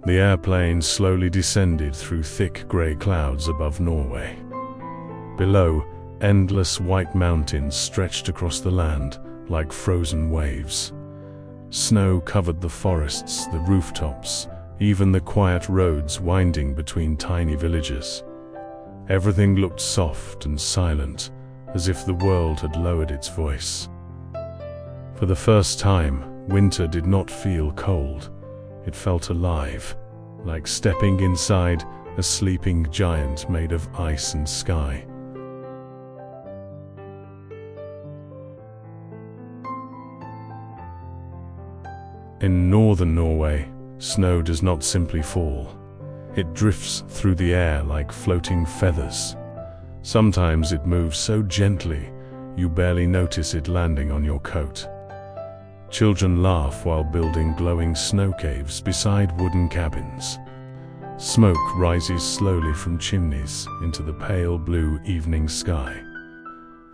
The airplane slowly descended through thick grey clouds above Norway. Below, endless white mountains stretched across the land like frozen waves. Snow covered the forests, the rooftops, even the quiet roads winding between tiny villages. Everything looked soft and silent, as if the world had lowered its voice. For the first time, winter did not feel cold. It felt alive, like stepping inside a sleeping giant made of ice and sky. In northern Norway, snow does not simply fall. It drifts through the air like floating feathers. Sometimes it moves so gently, you barely notice it landing on your coat. Children laugh while building glowing snow caves beside wooden cabins. Smoke rises slowly from chimneys into the pale blue evening sky.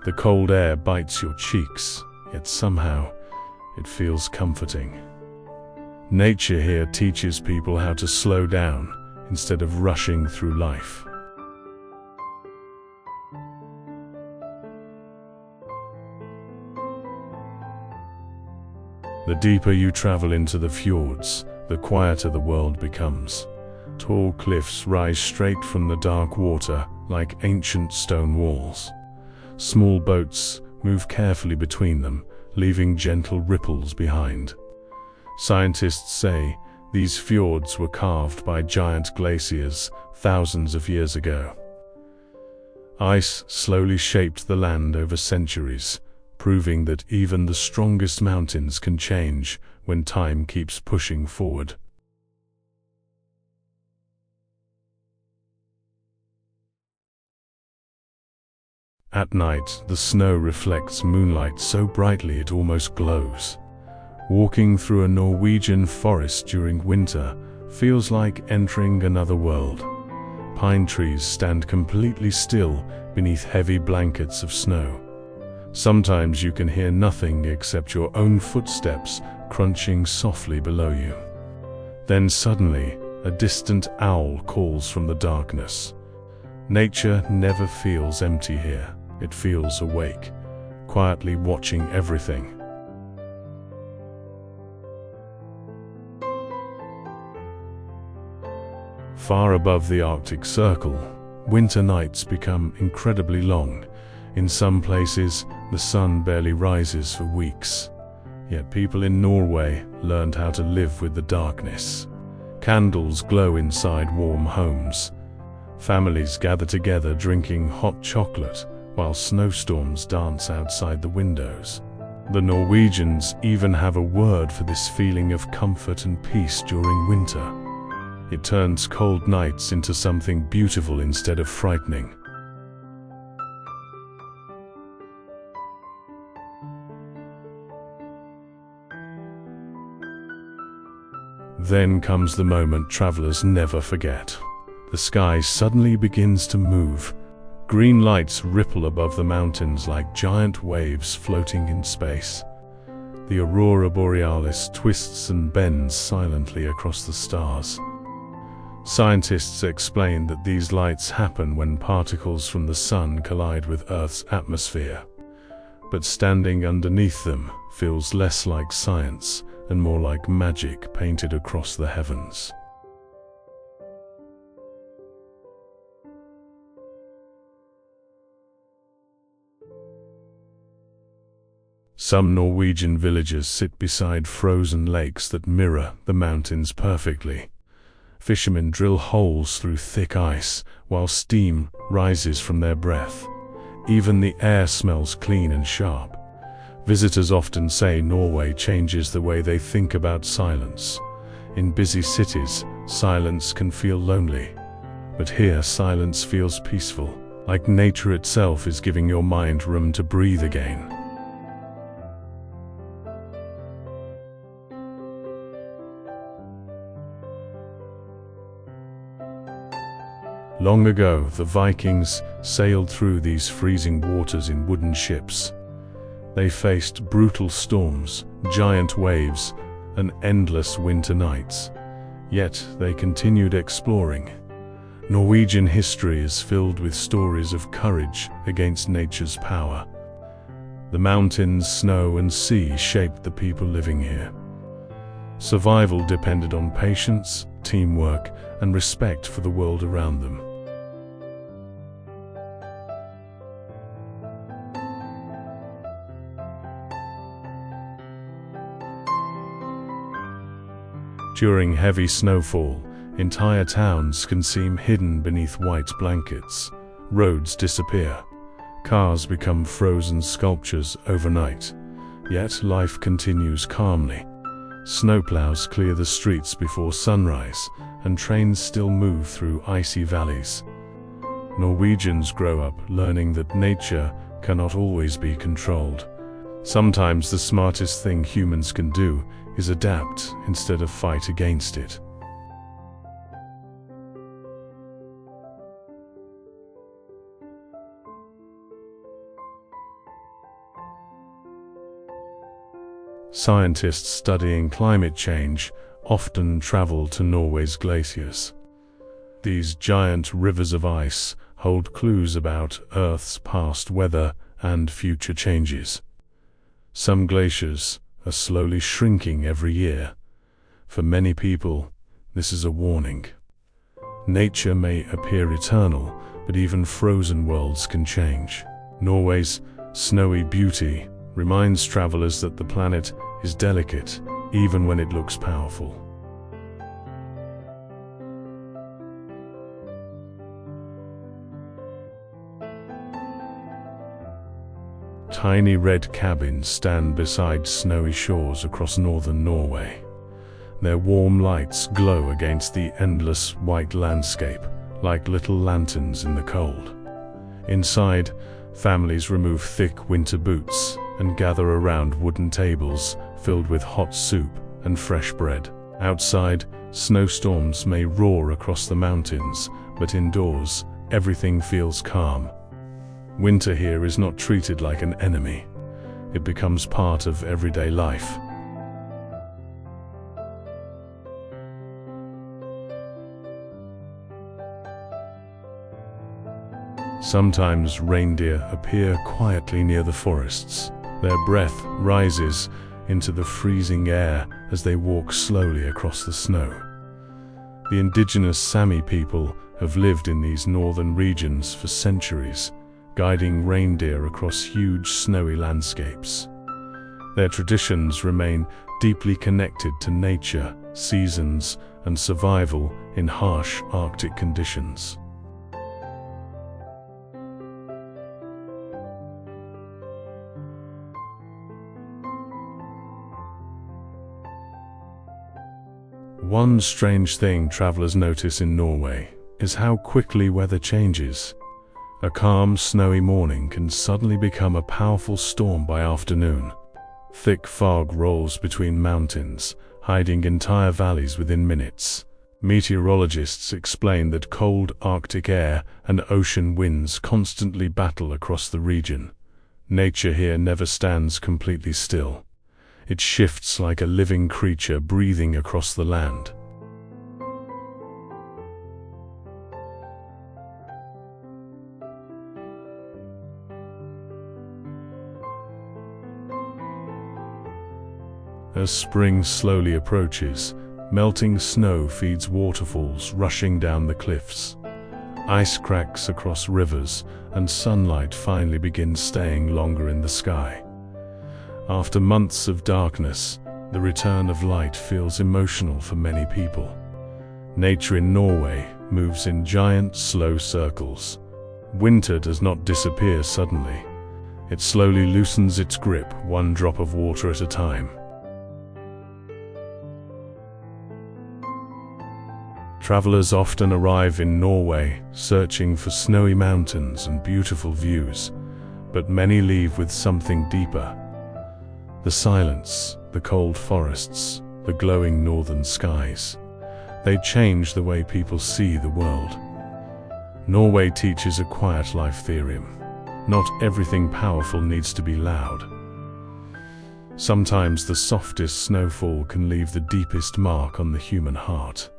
The cold air bites your cheeks, yet somehow it feels comforting. Nature here teaches people how to slow down instead of rushing through life. The deeper you travel into the fjords, the quieter the world becomes. Tall cliffs rise straight from the dark water like ancient stone walls. Small boats move carefully between them, leaving gentle ripples behind. Scientists say these fjords were carved by giant glaciers thousands of years ago. Ice slowly shaped the land over centuries, proving that even the strongest mountains can change when time keeps pushing forward. At night, the snow reflects moonlight so brightly it almost glows. Walking through a Norwegian forest during winter feels like entering another world. Pine trees stand completely still beneath heavy blankets of snow. Sometimes you can hear nothing except your own footsteps crunching softly below you. Then suddenly, a distant owl calls from the darkness. Nature never feels empty here. It feels awake, quietly watching everything. Far above the Arctic Circle, winter nights become incredibly long. In some places, the sun barely rises for weeks. Yet people in Norway learned how to live with the darkness. Candles glow inside warm homes. Families gather together drinking hot chocolate, while snowstorms dance outside the windows. The Norwegians even have a word for this feeling of comfort and peace during winter. It turns cold nights into something beautiful instead of frightening. Then comes the moment travelers never forget. The sky suddenly begins to move. Green lights ripple above the mountains like giant waves floating in space. The aurora borealis twists and bends silently across the stars. Scientists explain that these lights happen when particles from the sun collide with Earth's atmosphere. But standing underneath them feels less like science and more like magic painted across the heavens. Some Norwegian villages sit beside frozen lakes that mirror the mountains perfectly. Fishermen drill holes through thick ice while steam rises from their breath. Even the air smells clean and sharp. Visitors often say Norway changes the way they think about silence. In busy cities, silence can feel lonely. But here, silence feels peaceful, like nature itself is giving your mind room to breathe again. Long ago, the Vikings sailed through these freezing waters in wooden ships. They faced brutal storms, giant waves, and endless winter nights. Yet they continued exploring. Norwegian history is filled with stories of courage against nature's power. The mountains, snow, and sea shaped the people living here. Survival depended on patience, teamwork, and respect for the world around them. During heavy snowfall, entire towns can seem hidden beneath white blankets. Roads disappear. Cars become frozen sculptures overnight. Yet life continues calmly. Snowplows clear the streets before sunrise, and trains still move through icy valleys. Norwegians grow up learning that nature cannot always be controlled. Sometimes the smartest thing humans can do is adapt instead of fight against it. Scientists studying climate change often travel to Norway's glaciers. These giant rivers of ice hold clues about Earth's past weather and future changes. Some glaciers are slowly shrinking every year. For many people, this is a warning. Nature may appear eternal, but even frozen worlds can change. Norway's snowy beauty reminds travelers that the planet is delicate, even when it looks powerful. Tiny red cabins stand beside snowy shores across northern Norway. Their warm lights glow against the endless white landscape, like little lanterns in the cold. Inside, families remove thick winter boots and gather around wooden tables filled with hot soup and fresh bread. Outside, snowstorms may roar across the mountains, but indoors, everything feels calm. Winter here is not treated like an enemy. It becomes part of everyday life. Sometimes reindeer appear quietly near the forests. Their breath rises into the freezing air as they walk slowly across the snow. The indigenous Sami people have lived in these northern regions for centuries, guiding reindeer across huge snowy landscapes. Their traditions remain deeply connected to nature, seasons, and survival in harsh Arctic conditions. One strange thing travelers notice in Norway is how quickly weather changes. A calm, snowy morning can suddenly become a powerful storm by afternoon. Thick fog rolls between mountains, hiding entire valleys within minutes. Meteorologists explain that cold Arctic air and ocean winds constantly battle across the region. Nature here never stands completely still. It shifts like a living creature breathing across the land. As spring slowly approaches, melting snow feeds waterfalls rushing down the cliffs. Ice cracks across rivers, and sunlight finally begins staying longer in the sky. After months of darkness, the return of light feels emotional for many people. Nature in Norway moves in giant, slow circles. Winter does not disappear suddenly. It slowly loosens its grip, one drop of water at a time. Travelers often arrive in Norway searching for snowy mountains and beautiful views, but many leave with something deeper. The silence, the cold forests, the glowing northern skies. They change the way people see the world. Norway teaches a quiet life theorem. Not everything powerful needs to be loud. Sometimes the softest snowfall can leave the deepest mark on the human heart.